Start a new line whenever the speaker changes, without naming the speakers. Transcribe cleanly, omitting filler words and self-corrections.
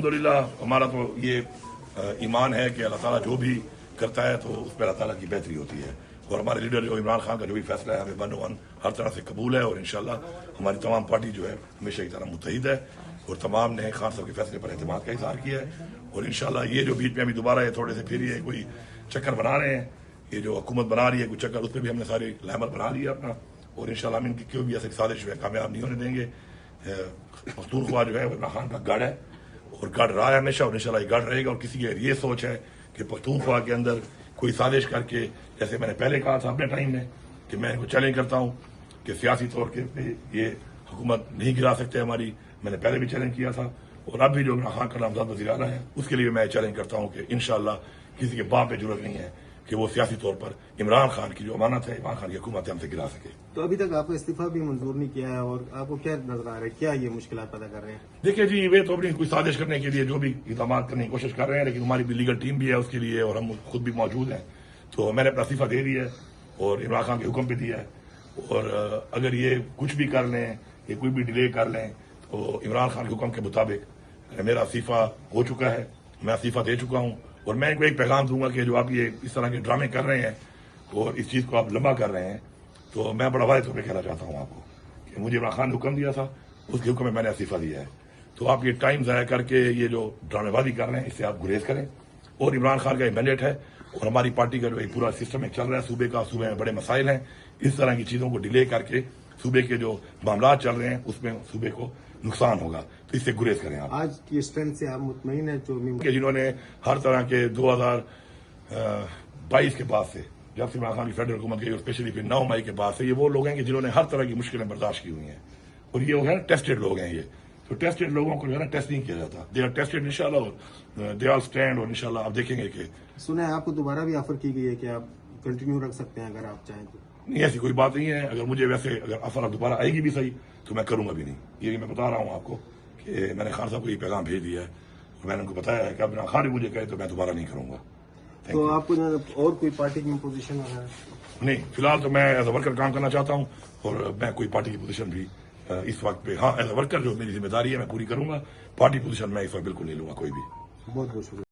अल्हम्दुलिल्लाह हमारा तो ये ईमान है कि अल्लाह ताला जो भी करता है तो उस पर अल्लाह ताला की बेहतरी होती है, और हमारे लीडर जो इमरान खान का जो भी फैसला है हमें वन वन हर तरह से कबूल है, और इंशाल्लाह हमारी तमाम पार्टी जो है हमेशा की तरह मुत्तहिद है, और तमाम ने खान साहब के फैसले पर एतमाद का इजहार किया है। और इंशाल्लाह ये जो बीच में अभी दोबारा ये थोड़े से फिर ये कोई चक्कर बना रहे हैं, ये जो हुकूमत बना रही है कोई चक्कर, उस पर भी हमने सारी लहमत बना ली है अपना, और इंशाल्लाह हम इनकी क्यों भी ऐसी साजिश जो है कामयाब नहीं होने देंगे। पख्तूनख्वा जो है वो इमरान खान का गढ़ है और गढ़ रहा है हमेशा, और इंशाल्लाह ये गढ़ रहेगा। और किसी की ये सोच है कि पख्तूनख्वा के अंदर कोई साजिश करके, जैसे मैंने पहले कहा था अपने टाइम में कि मैं इनको चैलेंज करता हूँ कि सियासी तौर पे ये हुकूमत नहीं गिरा सकते हमारी, मैंने पहले भी चैलेंज किया था, और अब भी जो इमरान खान का नामजद वज़ीर आला है उसके लिए मैं चैलेंज करता हूँ कि इंशाल्लाह किसी के बाप पे जरूरत नहीं है कि वो सियासी तौर पर इमरान खान की जो अमानत है, इमरान खान की हुकूमत है, हमसे गिरा सके।
तो अभी तक आपको इस्तीफा भी मंजूर नहीं किया है, और आपको क्या नजर आ रहा है, क्या ये मुश्किल पैदा कर रहे हैं?
देखिए जी, वे तो अपनी कोई साजिश करने के लिए जो भी इक़दाम करने की कोशिश कर रहे हैं, लेकिन हमारी भी लीगल टीम भी है उसके लिए, और हम खुद भी मौजूद हैं। तो मैंने अपना इस्तीफा दे दिया है और इमरान खान के हुक्म पे दिया है, और अगर ये कुछ भी कर लें, ये कोई भी डिले कर लें, तो इमरान खान के हुक्म के मुताबिक मेरा इस्तीफा हो चुका है, मैं इस्तीफा दे चुका हूँ। और मैं इनको एक पैगाम दूंगा कि जो आप ये इस तरह के ड्रामे कर रहे हैं और इस चीज़ को आप लंबा कर रहे हैं, तो मैं बड़ा वायदे तौर पर कहना चाहता हूँ आपको कि मुझे इमरान खान ने हुक्म दिया था, उसके हुक्म में मैंने इस्तीफा दिया है। तो आप ये टाइम ज़ाया करके ये जो ड्रामेबाजी कर रहे हैं इससे आप गुरेज करें, और इमरान खान का ये मैंडेट है, और हमारी पार्टी का जो एक पूरा सिस्टम एक चल रहा है सूबे का, सूबे में बड़े मसाइल हैं, इस तरह की चीज़ों को डिले करके सूबे के जो मामला चल रहे हैं उसमें सूबे को नुकसान होगा, तो इससे गुरेज करें आप।
आज की स्ट्रेंथ से आप मुतमईन है
जिन्होंने हर तरह के 2022 के बाद से, जब से इमरान खान की फेडरल हुकूमत गई और स्पेशली फिर 9 मई के बाद से, ये वो लोग हैं कि जिन्होंने हर तरह की मुश्किलें बर्दाश्त की हुई हैं, और ये है टेस्टेड लोग हैं। ये तो टेस्टेड लोगों को जो है ना टेस्ट नहीं किया जाता, दे आर टेस्टेड इंशाल्लाह, और दे आर स्टैंड, और इंशाल्लाह आप देखेंगे कि
सुना है आपको दोबारा भी ऑफर की गई है कि आप कंटिन्यू रख सकते हैं अगर आप चाहें तो।
नहीं, ऐसी कोई बात नहीं है। अगर मुझे वैसे अगर ऑफर दोबारा आएगी भी सही तो मैं करूंगा भी नहीं, ये मैं बता रहा हूँ आपको कि मैंने खान साहब को ये पैगाम भेज दिया है, और मैंने उनको बताया है कि अब इमरान खान भी मुझे कहे तो मैं दोबारा नहीं करूंगा।
तो आपको और कोई पार्टी की पोजीशन है?
नहीं, फिलहाल तो मैं एज अ वर्कर काम करना चाहता हूँ, और मैं कोई पार्टी की पोजीशन भी इस वक्त पे, हाँ एज अ वर्कर जो मेरी जिम्मेदारी है मैं पूरी करूंगा, पार्टी पोजीशन मैं इस वक्त बिल्कुल नहीं लूंगा कोई भी।
बहुत बहुत शुक्रिया।